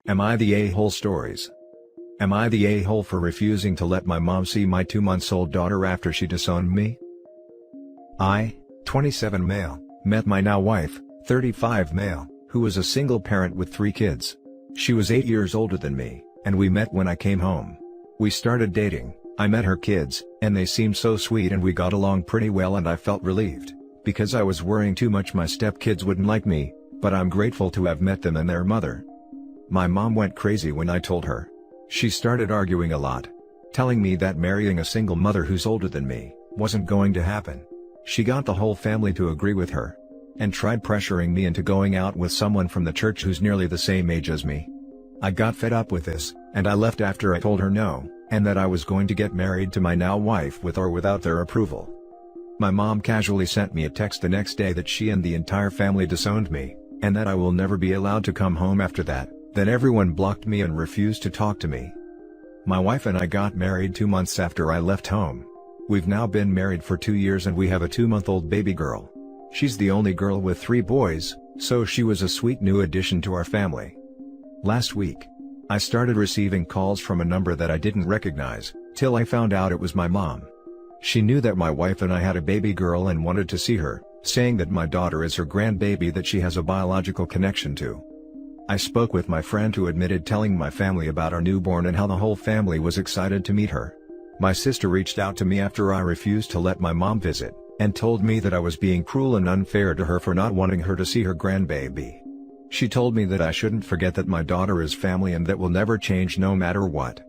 Am I the a-hole stories? Am I the a-hole for refusing to let my mom see my 2-month-old daughter after she disowned me? I, 27 male, met my now wife, 35 male, who was a single parent with 3 kids. She was 8 years older than me, and we met when I came home. We started dating, I met her kids, and they seemed so sweet and we got along pretty well, and I felt relieved, because I was worrying too much my stepkids wouldn't like me, but I'm grateful to have met them and their mother. My mom went crazy when I told her. She started arguing a lot, telling me that marrying a single mother who's older than me wasn't going to happen. She got the whole family to agree with her, and tried pressuring me into going out with someone from the church who's nearly the same age as me. I got fed up with this, and I left after I told her no, and that I was going to get married to my now wife with or without their approval. My mom casually sent me a text the next day that she and the entire family disowned me, and that I will never be allowed to come home after that. Then everyone blocked me and refused to talk to me. My wife and I got married 2 months after I left home. We've now been married for 2 years and we have a 2-month-old baby girl. She's the only girl with 3 boys, so she was a sweet new addition to our family. Last week, I started receiving calls from a number that I didn't recognize, till I found out it was my mom. She knew that my wife and I had a baby girl and wanted to see her, saying that my daughter is her grandbaby that she has a biological connection to. I spoke with my friend who admitted telling my family about our newborn and how the whole family was excited to meet her. My sister reached out to me after I refused to let my mom visit, and told me that I was being cruel and unfair to her for not wanting her to see her grandbaby. She told me that I shouldn't forget that my daughter is family and that will never change no matter what.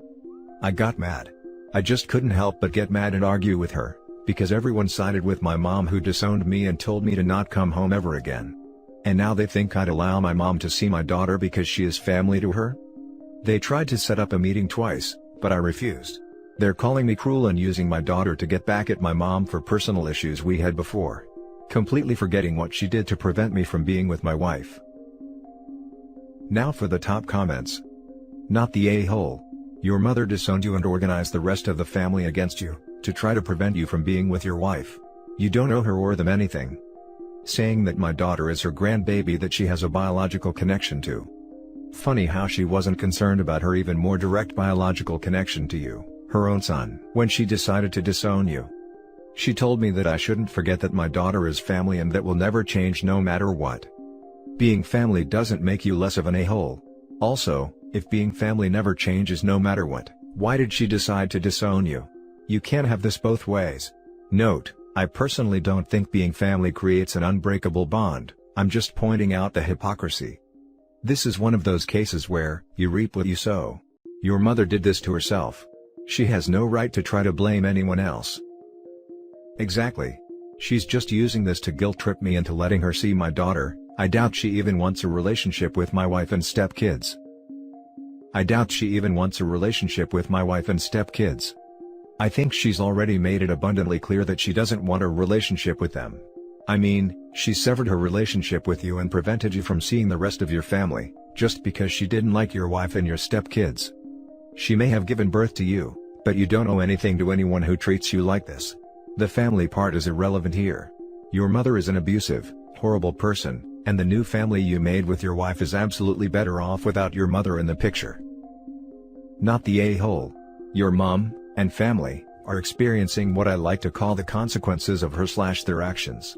I got mad. I just couldn't help but get mad and argue with her, because everyone sided with my mom who disowned me and told me to not come home ever again. And now they think I'd allow my mom to see my daughter because she is family to her? They tried to set up a meeting twice, but I refused. They're calling me cruel and using my daughter to get back at my mom for personal issues we had before, completely forgetting what she did to prevent me from being with my wife. Now for the top comments. Not the a-hole. Your mother disowned you and organized the rest of the family against you, to try to prevent you from being with your wife. You don't owe her or them anything. Saying that my daughter is her grandbaby that she has a biological connection to. Funny how she wasn't concerned about her even more direct biological connection to you, her own son, when she decided to disown you. She told me that I shouldn't forget that my daughter is family and that will never change no matter what. Being family doesn't make you less of an a-hole. Also, if being family never changes no matter what, why did she decide to disown you? You can't have this both ways. Note: I personally don't think being family creates an unbreakable bond, I'm just pointing out the hypocrisy. This is one of those cases where, you reap what you sow. Your mother did this to herself. She has no right to try to blame anyone else. Exactly. She's just using this to guilt-trip me into letting her see my daughter. I doubt she even wants a relationship with my wife and stepkids. I think she's already made it abundantly clear that she doesn't want a relationship with them. I mean, she severed her relationship with you and prevented you from seeing the rest of your family, just because she didn't like your wife and your stepkids. She may have given birth to you, but you don't owe anything to anyone who treats you like this. The family part is irrelevant here. Your mother is an abusive, horrible person, and the new family you made with your wife is absolutely better off without your mother in the picture. Not the a-hole. Your mom and family are experiencing what I like to call the consequences of her/their actions.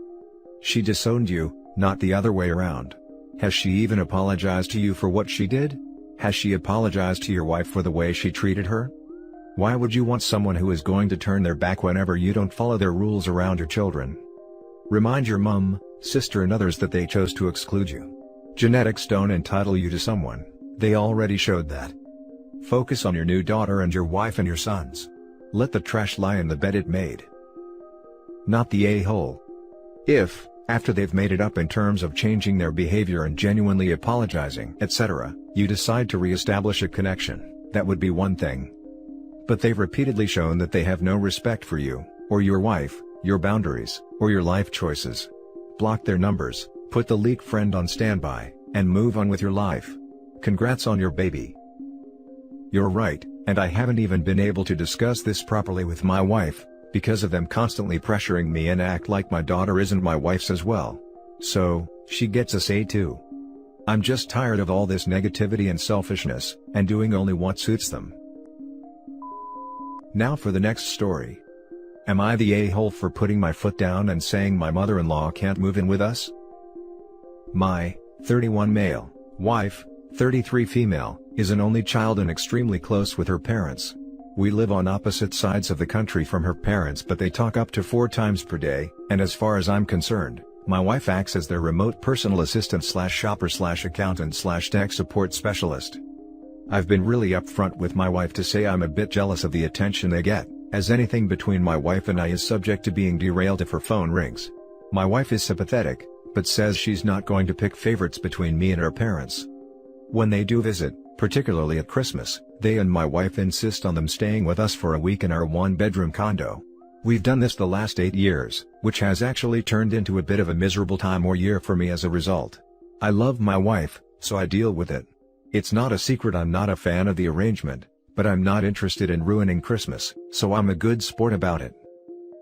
She disowned you, not the other way around. Has she even apologized to you for what she did? Has she apologized to your wife for the way she treated her? Why would you want someone who is going to turn their back whenever you don't follow their rules around your children? Remind your mom, sister and others that they chose to exclude you. Genetics don't entitle you to someone, they already showed that. Focus on your new daughter and your wife and your sons. Let the trash lie in the bed it made. Not the a-hole. If, after they've made it up in terms of changing their behavior and genuinely apologizing, etc., you decide to re-establish a connection, that would be one thing. But they've repeatedly shown that they have no respect for you, or your wife, your boundaries, or your life choices. Block their numbers, put the leak friend on standby, and move on with your life. Congrats on your baby. You're right, and I haven't even been able to discuss this properly with my wife, because of them constantly pressuring me and act like my daughter isn't my wife's as well. So, she gets a say too. I'm just tired of all this negativity and selfishness, and doing only what suits them. Now for the next story. Am I the a-hole for putting my foot down and saying my mother-in-law can't move in with us? My 31 male wife, 33 female, is an only child and extremely close with her parents. We live on opposite sides of the country from her parents, but they talk up to 4 times per day, and as far as I'm concerned, my wife acts as their remote personal assistant / shopper / accountant / tech support specialist. I've been really upfront with my wife to say I'm a bit jealous of the attention they get, as anything between my wife and I is subject to being derailed if her phone rings. My wife is sympathetic, but says she's not going to pick favorites between me and her parents. When they do visit, particularly at Christmas, they and my wife insist on them staying with us for a week in our 1-bedroom condo. We've done this the last 8 years, which has actually turned into a bit of a miserable time or year for me as a result. I love my wife, so I deal with it. It's not a secret I'm not a fan of the arrangement, but I'm not interested in ruining Christmas, so I'm a good sport about it.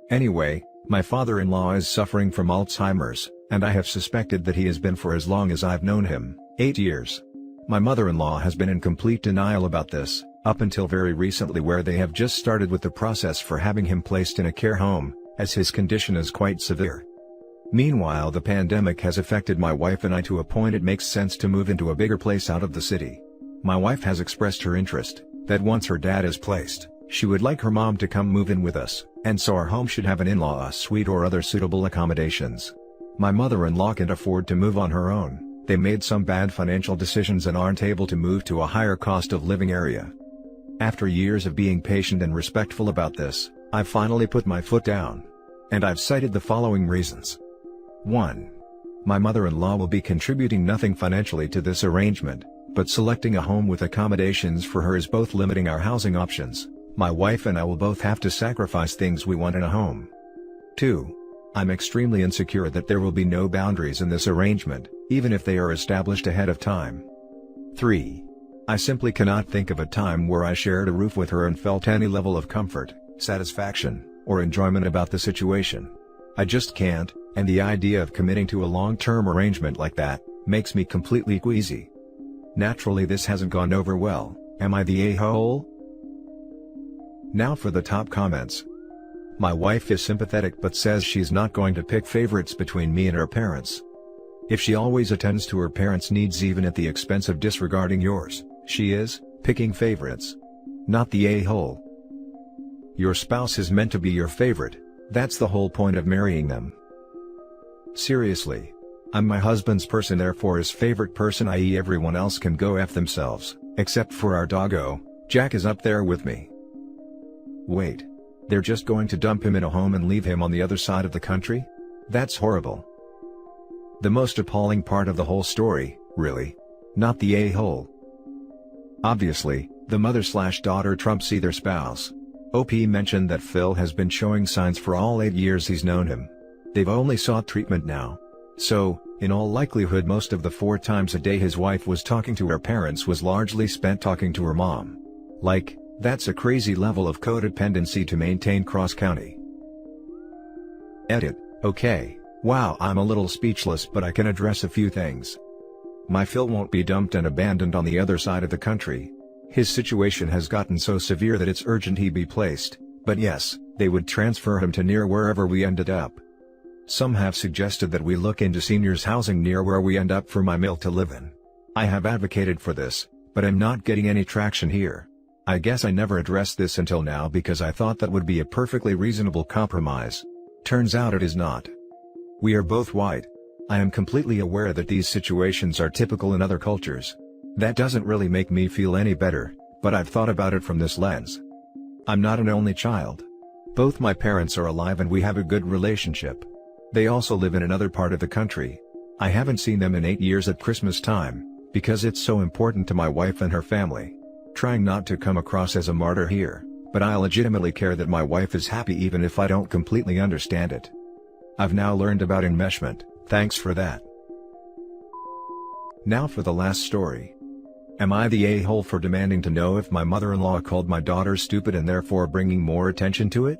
Anyway, my father-in-law is suffering from Alzheimer's, and I have suspected that he has been for as long as I've known him, 8 years. My mother-in-law has been in complete denial about this, up until very recently, where they have just started with the process for having him placed in a care home, as his condition is quite severe. Meanwhile, the pandemic has affected my wife and I to a point it makes sense to move into a bigger place out of the city. My wife has expressed her interest, that once her dad is placed, she would like her mom to come move in with us, and so our home should have an in-law suite or other suitable accommodations. My mother-in-law can't afford to move on her own. They made some bad financial decisions and aren't able to move to a higher cost of living area. After years of being patient and respectful about this, I've finally put my foot down. And I've cited the following reasons. 1. My mother-in-law will be contributing nothing financially to this arrangement, but selecting a home with accommodations for her is both limiting our housing options. My wife and I will both have to sacrifice things we want in a home. 2. I'm extremely insecure that there will be no boundaries in this arrangement, even if they are established ahead of time. 3. I simply cannot think of a time where I shared a roof with her and felt any level of comfort, satisfaction, or enjoyment about the situation. I just can't, and the idea of committing to a long-term arrangement like that makes me completely queasy. Naturally, this hasn't gone over well. Am I the a-hole? Now for the top comments. My wife is sympathetic but says she's not going to pick favorites between me and her parents. If she always attends to her parents' needs even at the expense of disregarding yours, she is picking favorites. Not the a-hole. Your spouse is meant to be your favorite, that's the whole point of marrying them. Seriously. I'm my husband's person, therefore his favorite person, i.e. everyone else can go F themselves, except for our doggo, Jack is up there with me. Wait. They're just going to dump him in a home and leave him on the other side of the country? That's horrible. The most appalling part of the whole story, really. Not the a-hole. Obviously, the mother/daughter trumps either spouse. OP mentioned that Phil has been showing signs for all 8 years he's known him. They've only sought treatment now. So, in all likelihood, most of the 4 times a day his wife was talking to her parents was largely spent talking to her mom. Like, that's a crazy level of codependency to maintain cross-county. Edit. Okay, wow, I'm a little speechless, but I can address a few things. My Phil won't be dumped and abandoned on the other side of the country. His situation has gotten so severe that it's urgent he be placed, but yes, they would transfer him to near wherever we ended up. Some have suggested that we look into seniors housing near where we end up for my mil to live in. I have advocated for this, but I'm not getting any traction here. I guess I never addressed this until now because I thought that would be a perfectly reasonable compromise. Turns out it is not. We are both white. I am completely aware that these situations are typical in other cultures. That doesn't really make me feel any better, but I've thought about it from this lens. I'm not an only child. Both my parents are alive and we have a good relationship. They also live in another part of the country. I haven't seen them in 8 years at Christmas time, because it's so important to my wife and her family. Trying not to come across as a martyr here, but I legitimately care that my wife is happy even if I don't completely understand it. I've now learned about enmeshment, thanks for that. Now for the last story. Am I the a-hole for demanding to know if my mother-in-law called my daughter stupid and therefore bringing more attention to it?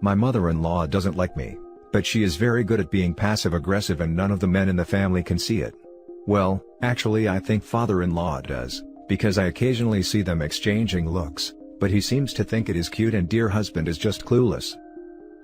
My mother-in-law doesn't like me, but she is very good at being passive-aggressive and none of the men in the family can see it. Well, actually I think father-in-law does, because I occasionally see them exchanging looks, but he seems to think it is cute and dear husband is just clueless.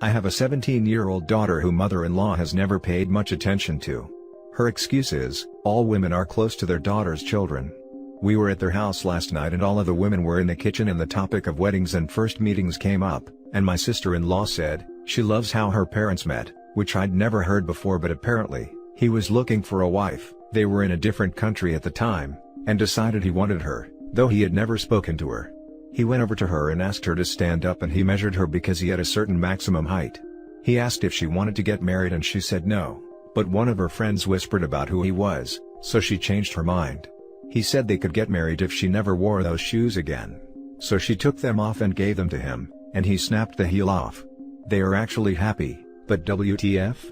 I have a 17-year-old daughter who mother-in-law has never paid much attention to. Her excuse is, all women are close to their daughter's children. We were at their house last night and all of the women were in the kitchen and the topic of weddings and first meetings came up, and my sister-in-law said, she loves how her parents met, which I'd never heard before, but apparently, he was looking for a wife, they were in a different country at the time, and decided he wanted her, though he had never spoken to her. He went over to her and asked her to stand up and he measured her because he had a certain maximum height. He asked if she wanted to get married and she said no, but one of her friends whispered about who he was, so she changed her mind. He said they could get married if she never wore those shoes again. So she took them off and gave them to him, and he snapped the heel off. They are actually happy, but WTF?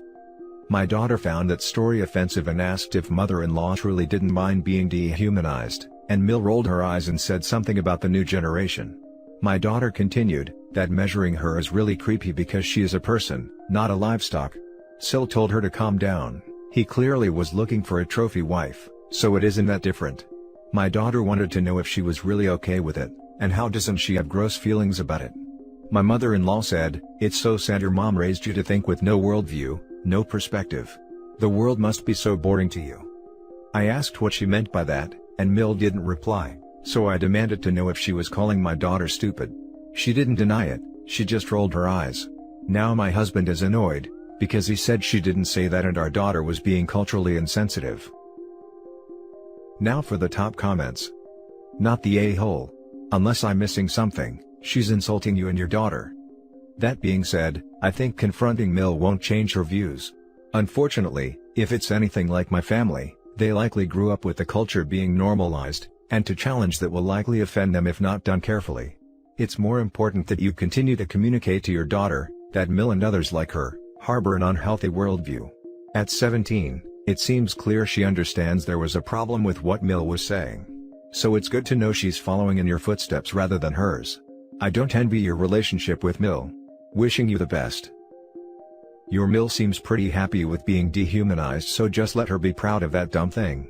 My daughter found that story offensive and asked if mother-in-law truly didn't mind being dehumanized, and Mill rolled her eyes and said something about the new generation. My daughter continued, that measuring her is really creepy because she is a person, not a livestock. Sil told her to calm down, he clearly was looking for a trophy wife, so it isn't that different. My daughter wanted to know if she was really okay with it, and how doesn't she have gross feelings about it. My mother-in-law said, it's so sad your mom raised you to think with no worldview, no perspective. The world must be so boring to you. I asked what she meant by that, and Mill didn't reply, so I demanded to know if she was calling my daughter stupid. She didn't deny it, she just rolled her eyes. Now my husband is annoyed, because he said she didn't say that and our daughter was being culturally insensitive. Now for the top comments. Not the a-hole. Unless I'm missing something, she's insulting you and your daughter. That being said, I think confronting Mill won't change her views. Unfortunately, if it's anything like my family, they likely grew up with the culture being normalized, and to challenge that will likely offend them if not done carefully. It's more important that you continue to communicate to your daughter, that Mill and others like her, harbor an unhealthy worldview. At 17, it seems clear she understands there was a problem with what Mill was saying. So it's good to know she's following in your footsteps rather than hers. I don't envy your relationship with Mill. Wishing you the best. Your Mill seems pretty happy with being dehumanized, so just let her be proud of that dumb thing.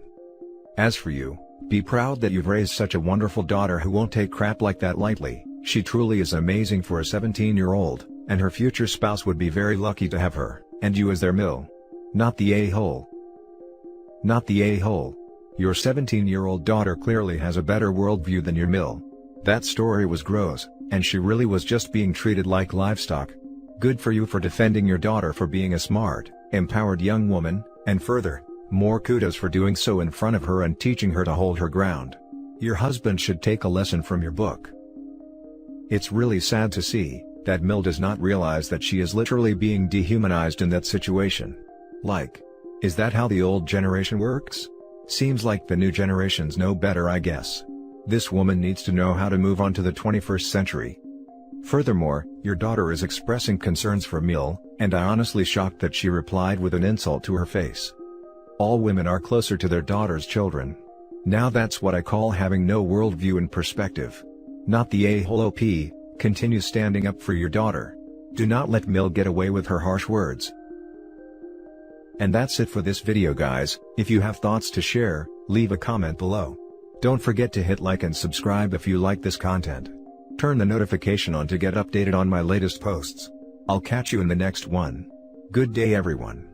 As for you, be proud that you've raised such a wonderful daughter who won't take crap like that lightly. She truly is amazing for a 17-year-old, and her future spouse would be very lucky to have her, and you as their Mill. Not the a-hole. Not the a-hole. Your 17-year-old daughter clearly has a better worldview than your Mill. That story was gross, and she really was just being treated like livestock. Good for you for defending your daughter for being a smart, empowered young woman, and further, more kudos for doing so in front of her and teaching her to hold her ground. Your husband should take a lesson from your book. It's really sad to see that Mill does not realize that she is literally being dehumanized in that situation. Like, is that how the old generation works? Seems like the new generations know better, I guess. This woman needs to know how to move on to the 21st century. Furthermore, your daughter is expressing concerns for Mill, and I honestly shocked that she replied with an insult to her face. All women are closer to their daughter's children. Now that's what I call having no worldview and perspective. Not the a-hole op. Continue standing up for your daughter. Do not let Mill get away with her harsh words. And that's it for this video, guys. If you have thoughts to share, leave a comment below. Don't forget to hit like and subscribe if you like this content. Turn the notification on to get updated on my latest posts. I'll catch you in the next one. Good day, everyone.